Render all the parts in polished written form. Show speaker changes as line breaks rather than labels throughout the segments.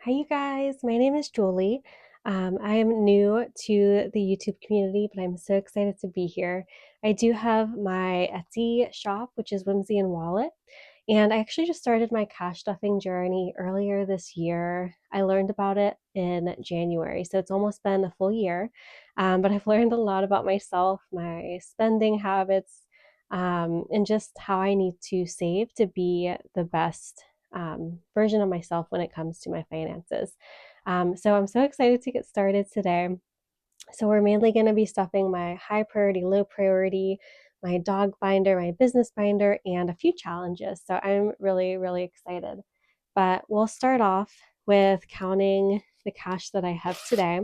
Hi, you guys. My name is Julie. I am new to the YouTube community, but I'm so excited to be here. I do have my Etsy shop, which is Whimsy and Wallet, and I actually just started my cash stuffing journey earlier this year. I learned about it in January, so it's almost been a full year, but I've learned a lot about myself, my spending habits, and just how I need to save to be the best version of myself when it comes to my finances. So I'm so excited to get started today. So we're mainly going to be stuffing my high priority, low priority, my dog binder, my business binder, and a few challenges. So I'm really, really excited. But we'll start off with counting the cash that I have today.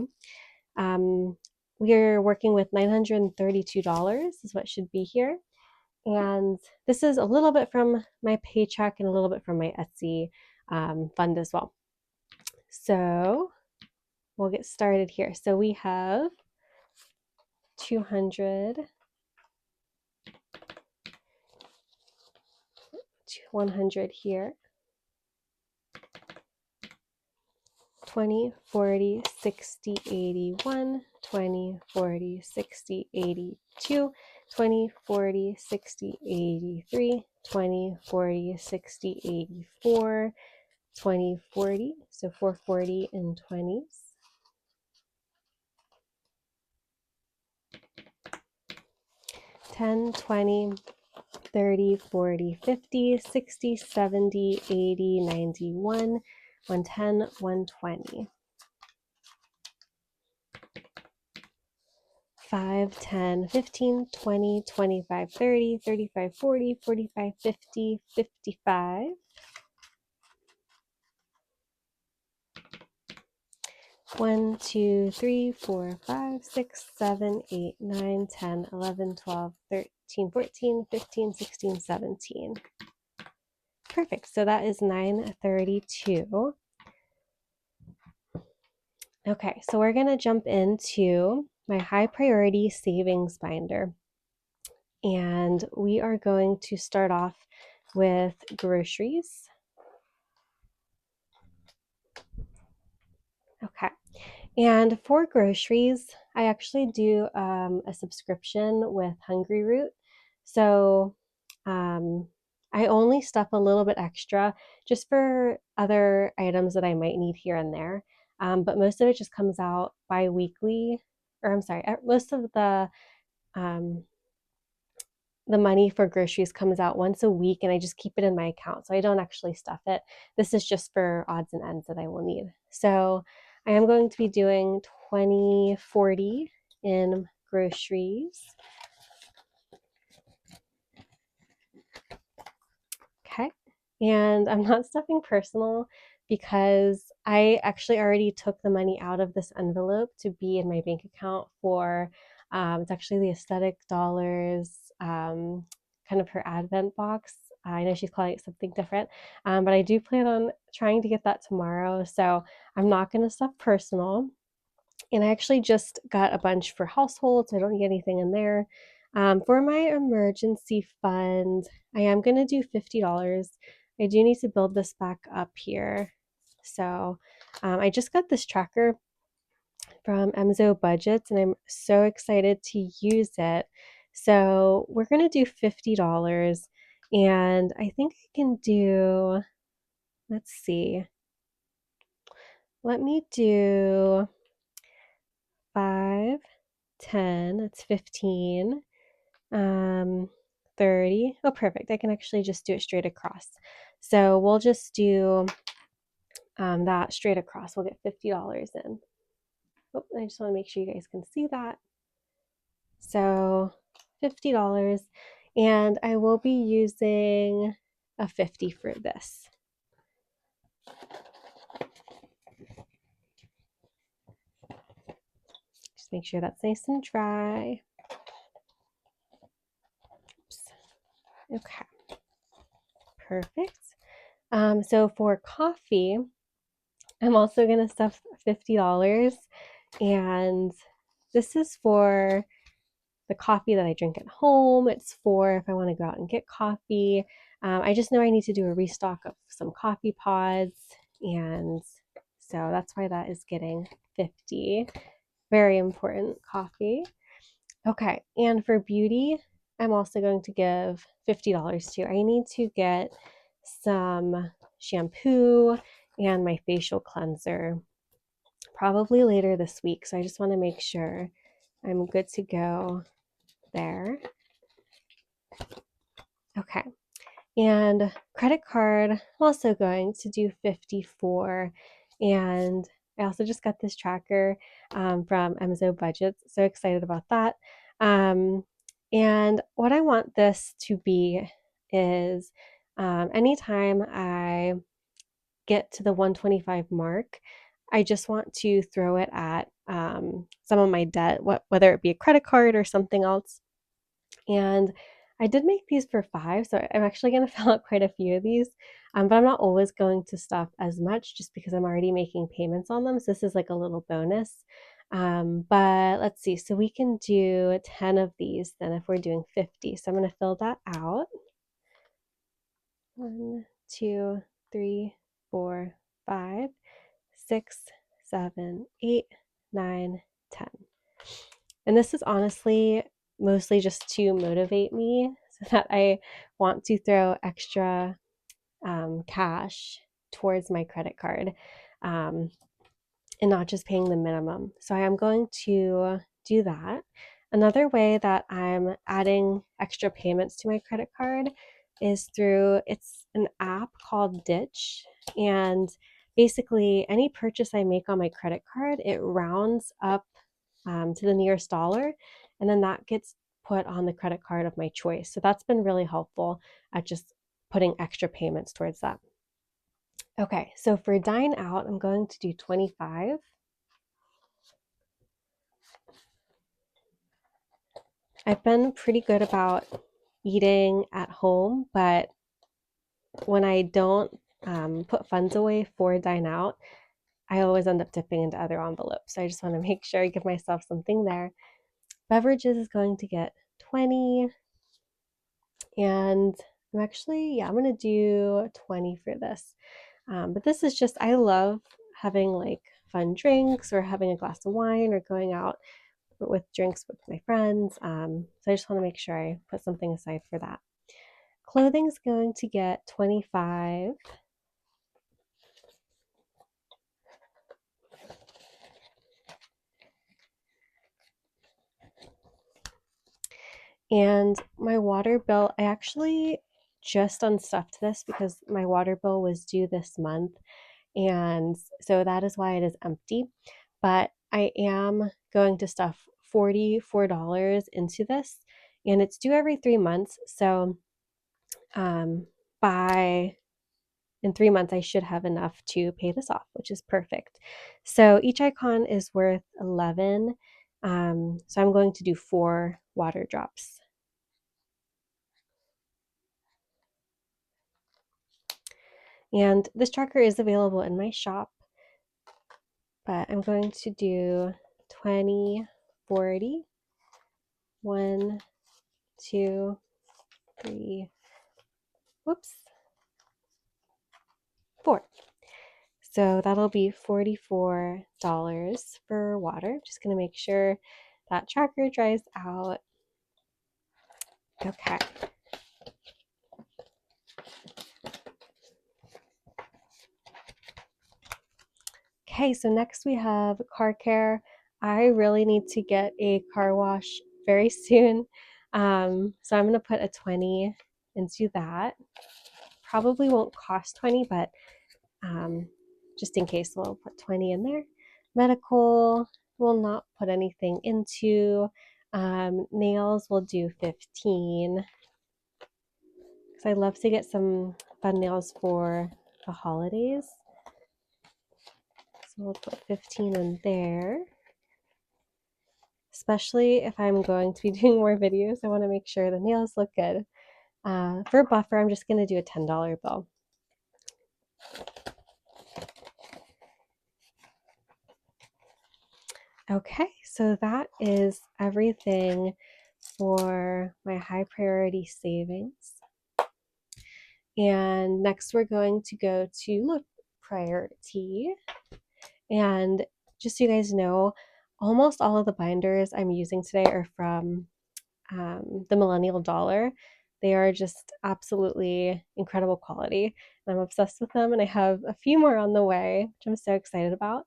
We're working with $932 is what should be here. And this is a little bit from my paycheck and a little bit from my Etsy fund as well. So we'll get started here. So we have 200, 100 here, 20, 40, 60, 81, 20, 40, 60, 82, 20, 40, 60, 83, 20, 40, 60, 84, 20, 40, so 440 in 20s. 10, 20, 30, 40, 50, 60, 70, 80, 91, 110, 120. 5, 10, 15, 20, 25, 30, 35, 40, 45, 50, 55. 1, 2, 3, 4, 5, 6, 7, 8, 9, 10, 11, 12, 13, 14, 15, 16, 17. Perfect. So that is 932. Okay, so we're going to jump into my high priority savings binder. And we are going to start off with groceries. Okay. And for groceries, I actually do a subscription with Hungry Root. So I only stuff a little bit extra just for other items that I might need here and there. But most of it just comes out bi-weekly, or I'm sorry, most of the money for groceries comes out once a week, and I just keep it in my account. So I don't actually stuff it. This is just for odds and ends that I will need. So I am going to be doing 20, 40 in groceries. Okay. And I'm not stuffing personal because I actually already took the money out of this envelope to be in my bank account for, it's actually the Aesthetic Dollars, kind of her advent box. I know she's calling it something different, but I do plan on trying to get that tomorrow. So I'm not going to stuff personal. And I actually just got a bunch for household, so I don't need anything in there. For my emergency fund, I am going to do $50. I do need to build this back up here. So I just got this tracker from emsobudgets, and I'm so excited to use it. So we're going to do $50, and I think I can do, let's see, let me do 5, 10, that's 15, 30. Oh, perfect. I can actually just do it straight across. So we'll just do that straight across. We'll get $50 in. Oh, I just want to make sure you guys can see that. So $50, and I will be using a 50 for this. Just make sure that's nice and dry. Oops. Okay, perfect. So for coffee, I'm also going to stuff $50, and this is for the coffee that I drink at home. It's for if I want to go out and get coffee. I just know I need to do a restock of some coffee pods, and So that's why that is getting 50. Very important coffee. Okay, and for beauty, I'm also going to give $50 to. I need to get some shampoo and my facial cleanser probably later this week. So I just want to make sure I'm good to go there. Okay. And credit card, I'm also going to do 54. And I also just got this tracker from emsobudgets. So excited about that. And what I want this to be is anytime I get to the 125 mark, I just want to throw it at some of my debt, whether it be a credit card or something else. And I did make these for 5, so I'm actually going to fill out quite a few of these. But I'm not always going to stuff as much just because I'm already making payments on them. So this is like a little bonus. But let's see. So we can do 10 of these then if we're doing 50. So I'm going to fill that out. 1, 2, 3, 4, 5, 6, 7, 8, 9, 10. And this is honestly mostly just to motivate me so that I want to throw extra cash towards my credit card and not just paying the minimum. So I am going to do that. Another way that I'm adding extra payments to my credit card is through, it's an app called Ditch. And basically any purchase I make on my credit card, it rounds up to the nearest dollar, and then that gets put on the credit card of my choice. So that's been really helpful at just putting extra payments towards that. Okay, so for dine out, I'm going to do 25. I've been pretty good about eating at home, but when I don't put funds away for dine out, I always end up dipping into other envelopes. So I just want to make sure I give myself something there. Beverages is going to get 20. And I'm actually, I'm going to do 20 for this. But this is just, I love having like fun drinks or having a glass of wine or going out with drinks with my friends. So I just want to make sure I put something aside for that. Clothing's going to get 25. And my water bill, I actually just unstuffed this because my water bill was due this month. And so that is why it is empty. But I am going to stuff $44 into this, and it's due every 3 months. So by in 3 months, I should have enough to pay this off, which is perfect. So each icon is worth 11. So I'm going to do 4 water drops. And this tracker is available in my shop, but I'm going to do 20, 40, 1, 2, 3, whoops, 4. So that'll be $44 for water. Just gonna make sure that tracker dries out. Okay. Okay, so next we have car care. I really need to get a car wash very soon. So I'm gonna put a 20 into that. Probably won't cost 20, but just in case, we'll put 20 in there. Medical, will not put anything into. Nails, will do 15. Because I love to get some fun nails for the holidays. So we'll put 15 in there. Especially if I'm going to be doing more videos, I want to make sure the nails look good. For buffer, I'm just going to do a $10 bill. Okay, so that is everything for my high priority savings. And next we're going to go to low priority. And just so you guys know, almost all of the binders I'm using today are from the Millenial Dollar. They are just absolutely incredible quality. I'm obsessed with them, and I have a few more on the way, which I'm so excited about.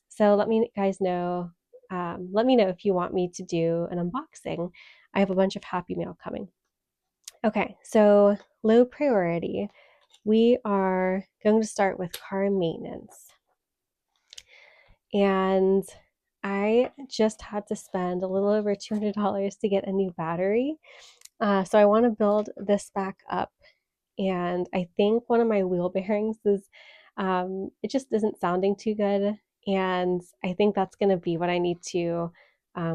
So let me guys know. Let me know if you want me to do an unboxing. I have a bunch of Happy Mail coming. Okay, so low priority. We are going to start with car maintenance. And I just had to spend a little over $200 to get a new battery. So I want to build this back up. And I think one of my wheel bearings is, it just isn't sounding too good. And I think that's going to be what I need to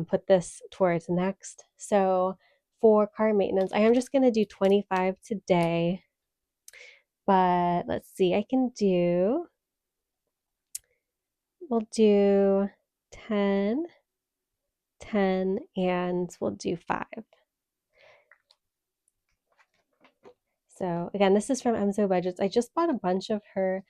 put this towards next. So for car maintenance, I am just going to do 25 today. But let's see, we'll do 10, 10, and we'll do 5. So again, this is from emsobudgets. I just bought a bunch of her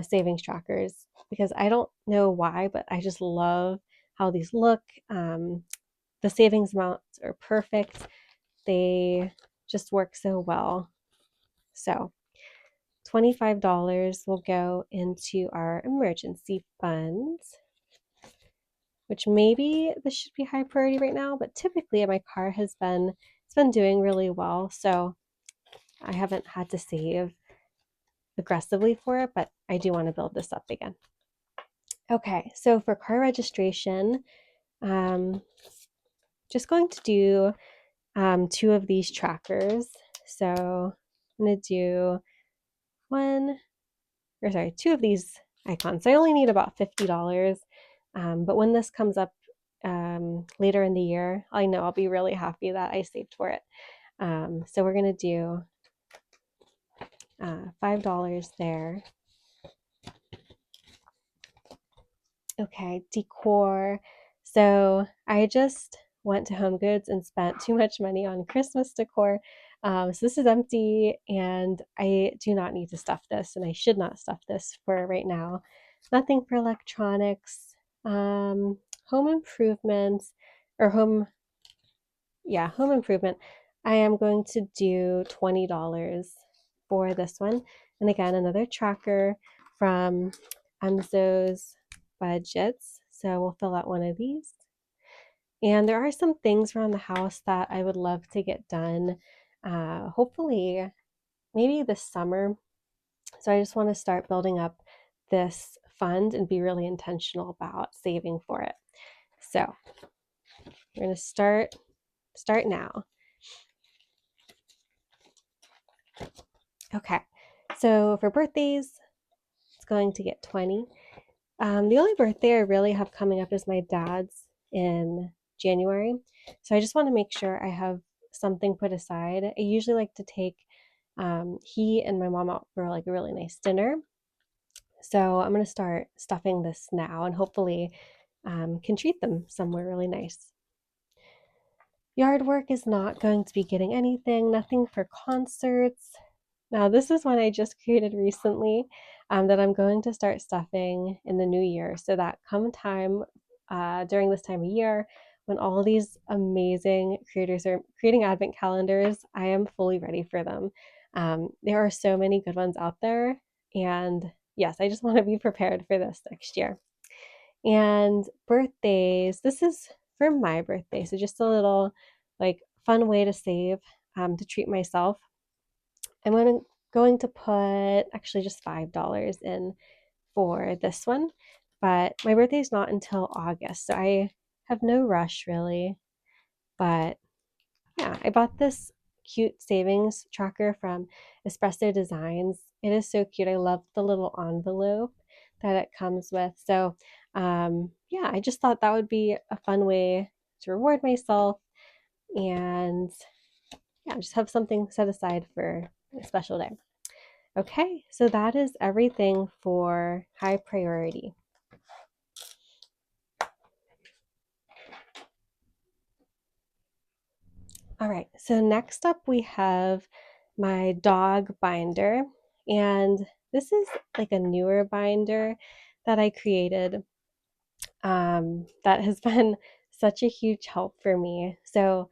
savings trackers because I don't know why, but I just love how these look. The savings amounts are perfect. They just work so well. So $25 will go into our emergency funds, which maybe this should be high priority right now, but typically my car has been, it's been doing really well. So I haven't had to save aggressively for it, but I do want to build this up again. Okay, so for car registration, just going to do 2 of these trackers. So I'm going to do 2 of these icons. So I only need about $50. But when this comes up later in the year, I know I'll be really happy that I saved for it. So we're going to do $5 there. Okay, decor. So I just went to Home Goods and spent too much money on Christmas decor. So this is empty, and I do not need to stuff this, and I should not stuff this for right now. Nothing for electronics. Home improvements, or home improvement. I am going to do $20 for this one. And again, another tracker from emsobudgets. So we'll fill out one of these. And there are some things around the house that I would love to get done, hopefully maybe this summer. So I just want to start building up this fund and be really intentional about saving for it. So we're going to start now. Okay, so for birthdays, it's going to get 20. The only birthday I really have coming up is my dad's in January. So I just want to make sure I have something put aside. I usually like to take he and my mom out for like a really nice dinner. So I'm going to start stuffing this now and hopefully can treat them somewhere really nice. Yard work is not going to be getting anything, nothing for concerts. Now, this is one I just created recently that I'm going to start stuffing in the new year so that come time during this time of year when all of these amazing creators are creating advent calendars, I am fully ready for them. There are so many good ones out there, and yes, I just want to be prepared for this next year. And birthdays, this is for my birthday, so just a little like fun way to save to treat myself. I'm going to put actually just $5 in for this one, but my birthday is not until August, so I have no rush really. But yeah, I bought this cute savings tracker from Espresso Designs. It is so cute. I love the little envelope that it comes with. So yeah, I just thought that would be a fun way to reward myself and yeah, just have something set aside for a special day. Okay, so that is everything for high priority. All right, so next up we have my dog binder, and this is like a newer binder that I created that has been such a huge help for me. So,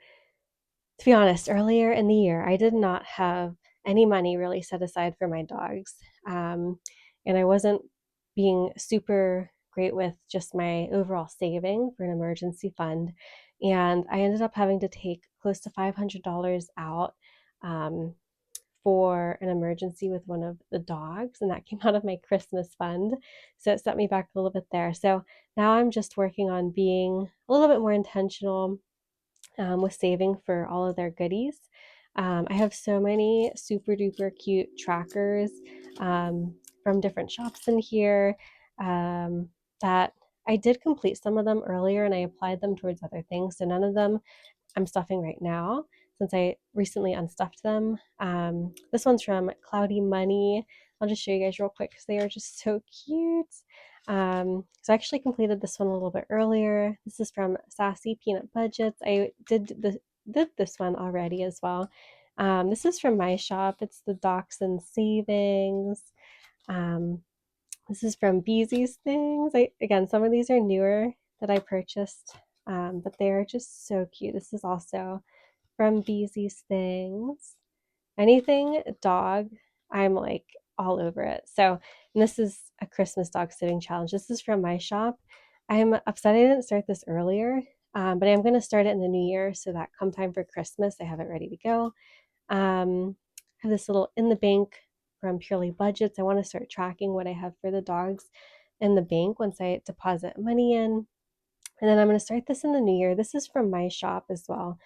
to be honest, earlier in the year, I did not have any money really set aside for my dogs. And I wasn't being super great with just my overall saving for an emergency fund. And I ended up having to take close to $500 out um, for an emergency with one of the dogs, and that came out of my Christmas fund. So it set me back a little bit there. So now I'm just working on being a little bit more intentional with saving for all of their goodies. I have so many super duper cute trackers from different shops in here that I did complete some of them earlier and I applied them towards other things. So none of them I'm stuffing right now since I recently unstuffed them. This one's from Cloudy Money. I'll just show you guys real quick because they are just so cute. So I actually completed this one a little bit earlier. This is from Sassy Peanut Budgets. I did this one already as well. This is from my shop. It's the Dachshund Savings. This is from Beezysthings. Again, some of these are newer that I purchased, but they are just so cute. This is also from Beezysthings. Anything dog, I'm like all over it. So, and this is a Christmas dog sitting challenge. This is from my shop. I'm upset I didn't start this earlier, but I'm going to start it in the new year so that come time for Christmas, I have it ready to go. I have this little in the bank from Purely Budgets. I want to start tracking what I have for the dogs in the bank once I deposit money in. And then I'm going to start this in the new year. This is from my shop as well.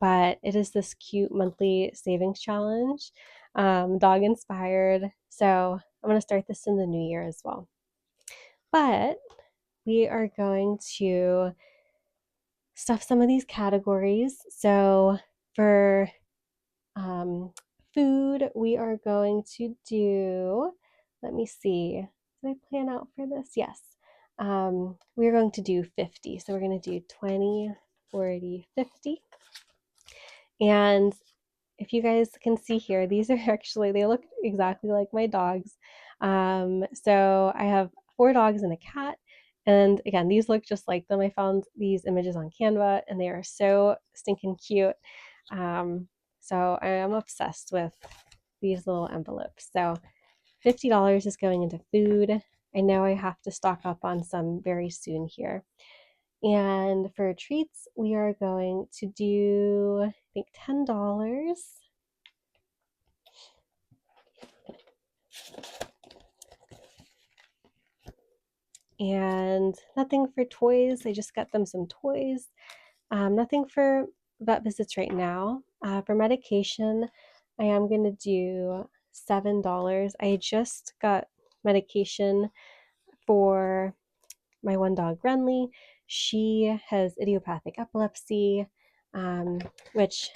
But it is this cute monthly savings challenge, dog inspired. So I'm going to start this in the new year as well. But we are going to stuff some of these categories. So for food, we are going to do, let me see, did I plan out for this? Yes. We're going to do 50. So we're going to do 20, 40, 50. And if you guys can see here, these are actually, they look exactly like my dogs. So I have 4 dogs and a cat. And again, these look just like them. I found these images on Canva and they are so stinking cute. So I am obsessed with these little envelopes. So $50 is going into food. I know I have to stock up on some very soon here. And for treats, we are going to do, I think, $10. And nothing for toys. I just got them some toys. Nothing for vet visits right now. For medication, I am going to do $7. I just got medication for my one dog, Renly. She has idiopathic epilepsy, which,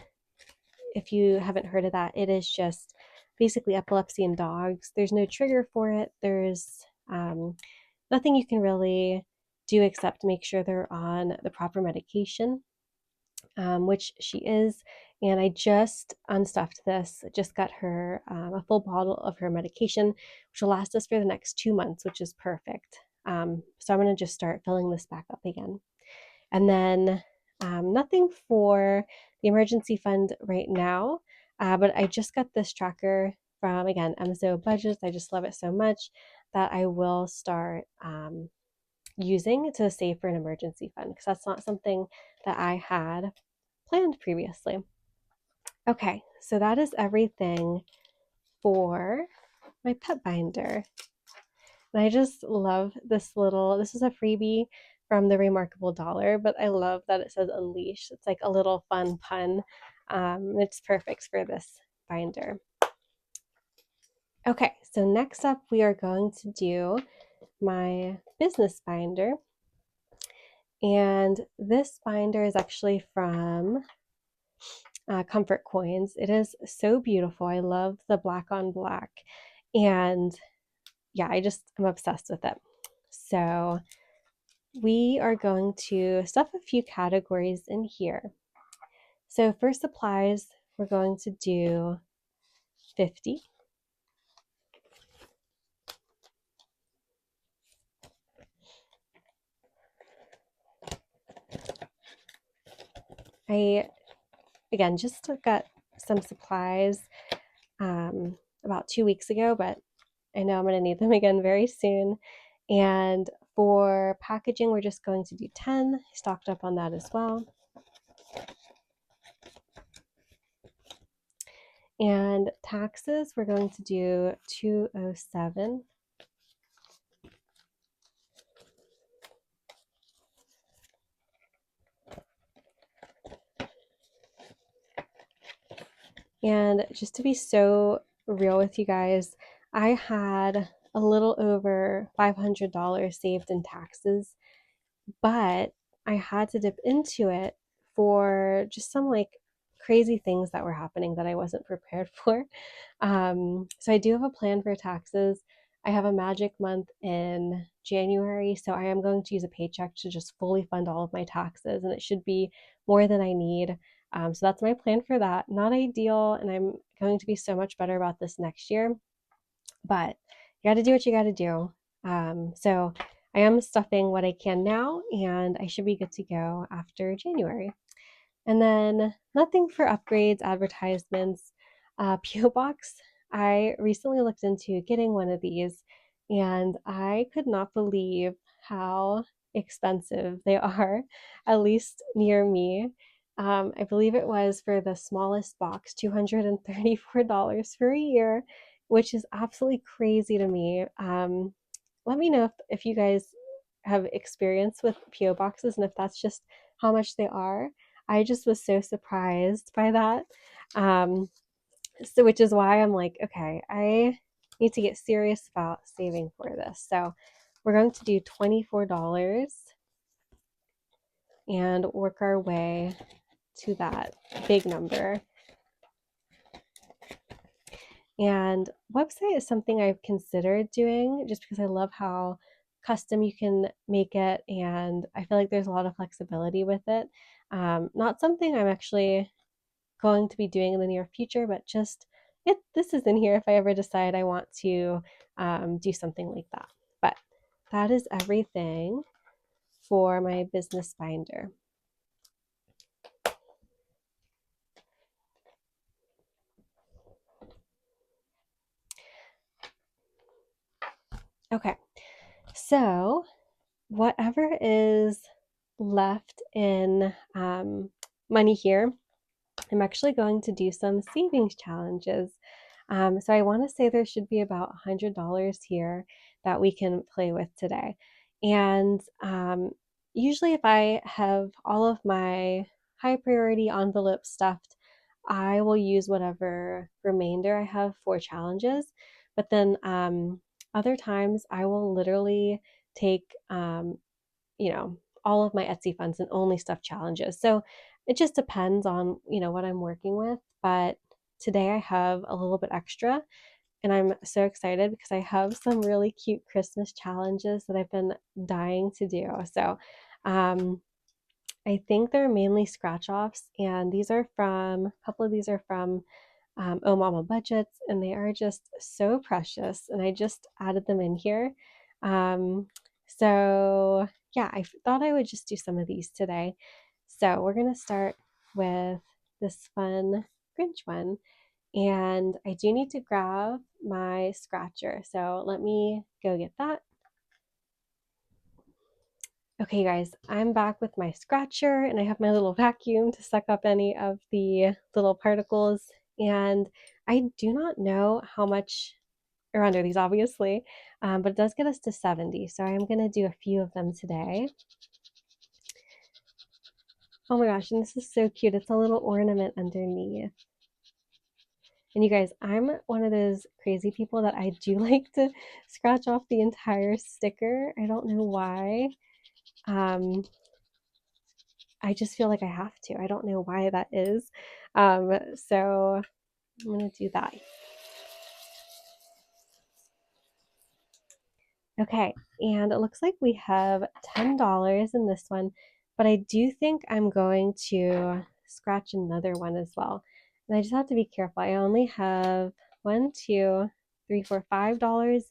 if you haven't heard of that, it is just basically epilepsy in dogs. There's no trigger for it. There's nothing you can really do except make sure they're on the proper medication, which she is. And I just unstuffed this, just got her a full bottle of her medication, which will last us for the next 2 months, which is perfect. So I'm going to just start filling this back up again. And then nothing for the emergency fund right now, but I just got this tracker from, again, emsobudgets. I just love it so much that I will start using to save for an emergency fund because that's not something that I had planned previously. Okay, so that is everything for my pet binder. And I just love this is a freebie from the Remarkable Dollar, but I love that it says Unleash. It's like a little fun pun. It's perfect for this binder. Okay, so next up we are going to do my business binder. And this binder is actually from Comfort Coins. It is so beautiful. I love the black on black. And yeah, I'm obsessed with it. So we are going to stuff a few categories in here. So for supplies, we're going to do 50. I, again, just got some supplies about 2 weeks ago, but I know I'm going to need them again very soon. And for packaging, we're just going to do 10. Stocked up on that as well. And taxes, we're going to do 207. And just to be so real with you guys, I had a little over $500 saved in taxes, but I had to dip into it for just some like crazy things that were happening that I wasn't prepared for. So I do have a plan for taxes. I have a magic month in January, so I am going to use a paycheck to just fully fund all of my taxes, and it should be more than I need. So that's my plan for that. Not ideal, and I'm going to be so much better about this next year, but you got to do what you got to do. So I am stuffing what I can now, and I should be good to go after January. And then nothing for upgrades, advertisements, PO Box. I recently looked into getting one of these, and I could not believe how expensive they are, at least near me. I believe it was for the smallest box, $234 for a year, which is absolutely crazy to me. Let me know if you guys have experience with PO boxes and if that's just how much they are. I just was so surprised by that. So which is why I'm like, okay, I need to get serious about saving for this. So we're going to do $24 and work our way to that big number. And website is something I've considered doing just because I love how custom you can make it, and I feel like there's a lot of flexibility with it. Not something I'm actually going to be doing in the near future, but just this is in here if I ever decide I want to do something like that. But that is everything for my business binder. Okay, so whatever is left in money here, I'm actually going to do some savings challenges. So I want to say there should be about $100 here that we can play with today. And usually if I have all of my high priority envelopes stuffed, I will use whatever remainder I have for challenges. But then other times I will literally take, all of my Etsy funds and only stuff challenges. So it just depends on, what I'm working with. But today I have a little bit extra and I'm so excited because I have some really cute Christmas challenges that I've been dying to do. So I think they're mainly scratch offs, and a couple of these are from Ohmamabudgets, and they are just so precious. And I just added them in here. So yeah, I thought I would just do some of these today. So we're going to start with this fun Grinch one. And I do need to grab my scratcher. So let me go get that. Okay, guys, I'm back with my scratcher and I have my little vacuum to suck up any of the little particles. And I do not know how much are under these, obviously, but it does get us to 70. So I'm going to do a few of them today. Oh my gosh, and this is so cute. It's a little ornament underneath. And you guys, I'm one of those crazy people that I do like to scratch off the entire sticker. I don't know why. I just feel like I have to. I don't know why that is. So I'm going to do that. Okay, and it looks like we have $10 in this one, but I do think I'm going to scratch another one as well. And I just have to be careful. I only have $5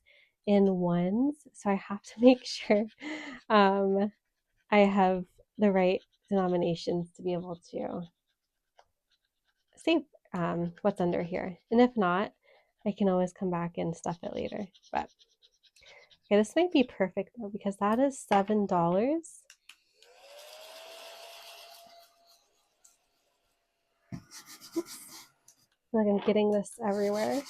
in ones, so I have to make sure I have the right denominations to be able to save what's under here. And if not, I can always come back and stuff it later. But okay, this might be perfect though, because that is $7. Oops. Like I'm getting this everywhere.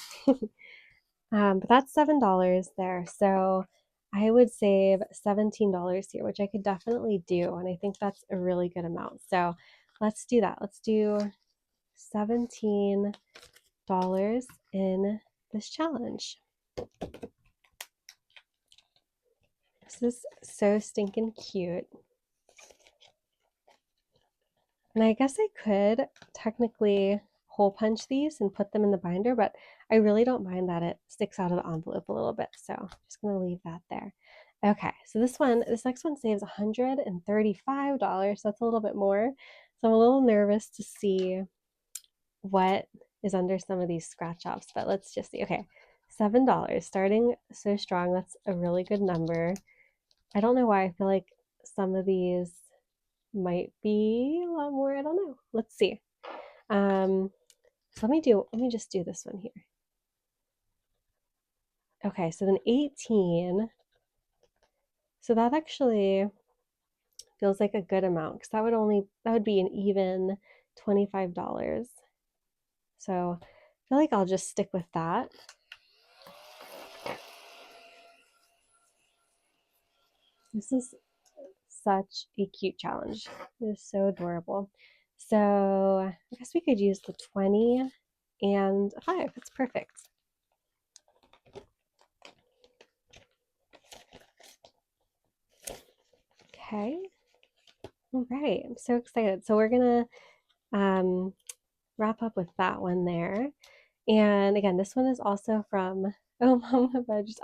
But that's $7 there. So I would save $17 here, which I could definitely do. And I think that's a really good amount. So let's do that. Let's do $17 in this challenge. This is so stinking cute. And I guess I could technically hole punch these and put them in the binder, but I really don't mind that it sticks out of the envelope a little bit. So I'm just going to leave that there. Okay, so this next one saves $135. So that's a little bit more. So I'm a little nervous to see what is under some of these scratch offs, but let's just see. Okay, $7, starting so strong. That's a really good number. I don't know why I feel like some of these might be a lot more. I don't know. Let's see. So let me just do this one here. Okay, so then 18. So that actually feels like a good amount because that would be an even $25. So I feel like I'll just stick with that. This is such a cute challenge. It is so adorable. So I guess we could use the 20 and a 5. It's perfect. Okay. All right. I'm so excited. So we're going to wrap up with that one there. And again, this one is also from Ohmamabudgets.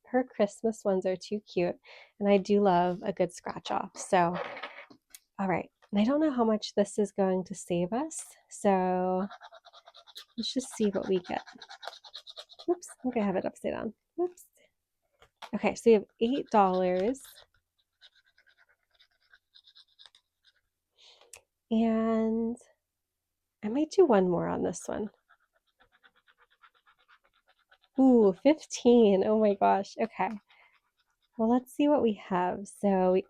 Her Christmas ones are too cute. And I do love a good scratch off. So, all right. And I don't know how much this is going to save us. So let's just see what we get. Oops, I think I have it upside down. Oops. Okay, so we have $8. And I might do one more on this one. Ooh, 15. Oh my gosh. Okay. Well, let's see what we have. So we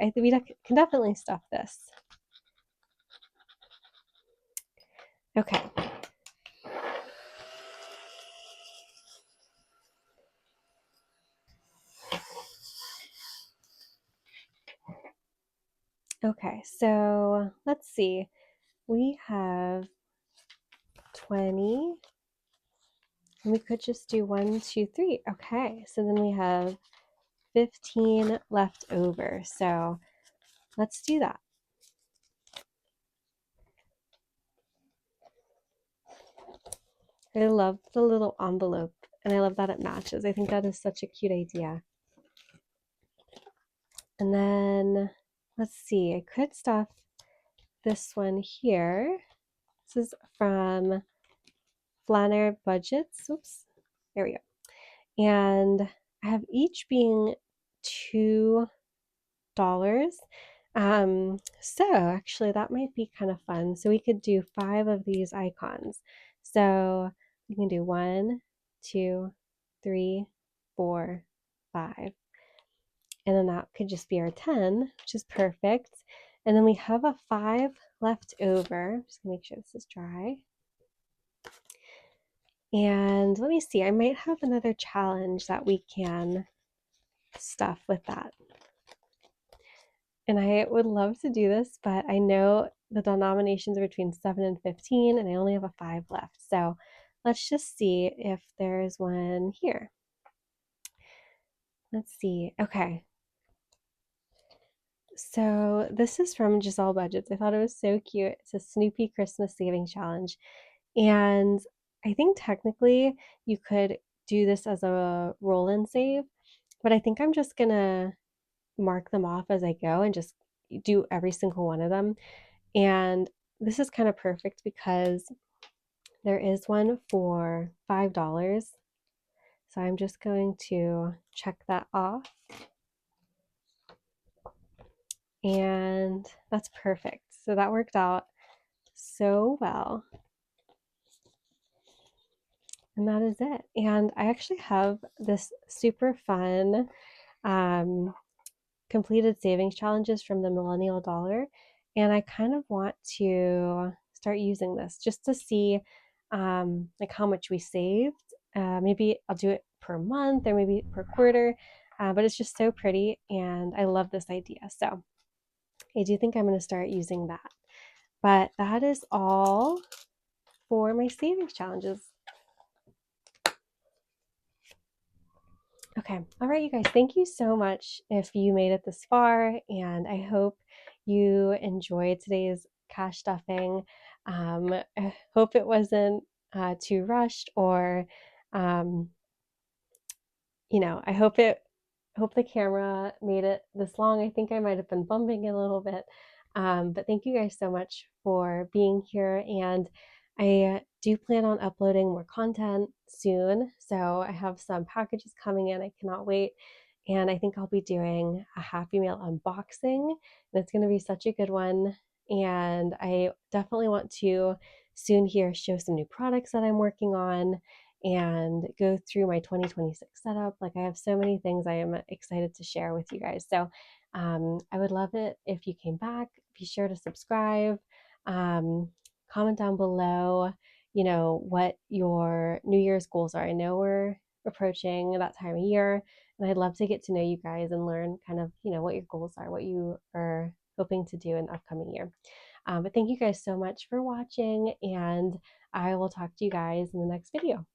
can definitely stuff this. Okay. Okay, so let's see. We have 20. And we could just do 1, 2, 3. Okay, so then we have 15 left over. So let's do that. I love the little envelope and I love that it matches. I think that is such a cute idea. And then let's see, I could stuff this one here. This is from Flaner Budgets. Oops, there we go. And I have each being $2. So actually that might be kind of fun. So we could do 5 of these icons. So we can do 1, 2, 3, 4, 5. And then that could just be our 10, which is perfect. And then we have a 5 left over. Just gonna make sure this is dry. And let me see, I might have another challenge that we can stuff with that. And I would love to do this, but I know the denominations are between 7 and 15, and I only have a 5 left. So let's just see if there's one here. Let's see. Okay. So this is from Gisellebudgets. I thought it was so cute. It's a Snoopy Christmas Saving Challenge. And I think technically you could do this as a roll and save, but I think I'm just gonna mark them off as I go and just do every single one of them. And this is kind of perfect because there is one for $5. So I'm just going to check that off. And that's perfect. So that worked out so well. And that is it. And I actually have this super fun completed savings challenges from the Millenial Dollar. And I kind of want to start using this just to see like how much we saved. Maybe I'll do it per month or maybe per quarter, but it's just so pretty and I love this idea. So I do think I'm going to start using that. But that is all for my savings challenges. Okay. All right, you guys, thank you so much if you made it this far, and I hope you enjoyed today's cash stuffing. I hope it wasn't too rushed or um, I hope the camera made it this long. I think I might have been bumping it a little bit. But thank you guys so much for being here. And I do plan on uploading more content soon. So I have some packages coming in. I cannot wait. And I think I'll be doing a Happy Meal unboxing. And it's going to be such a good one. And I definitely want to soon here show some new products that I'm working on and go through my 2026 setup. Like I have so many things I am excited to share with you guys. So I would love it if you came back. Be sure to subscribe, comment down below, what your New Year's goals are. I know we're approaching that time of year, and I'd love to get to know you guys and learn kind of, what your goals are, what you are hoping to do in the upcoming year. But thank you guys so much for watching, and I will talk to you guys in the next video.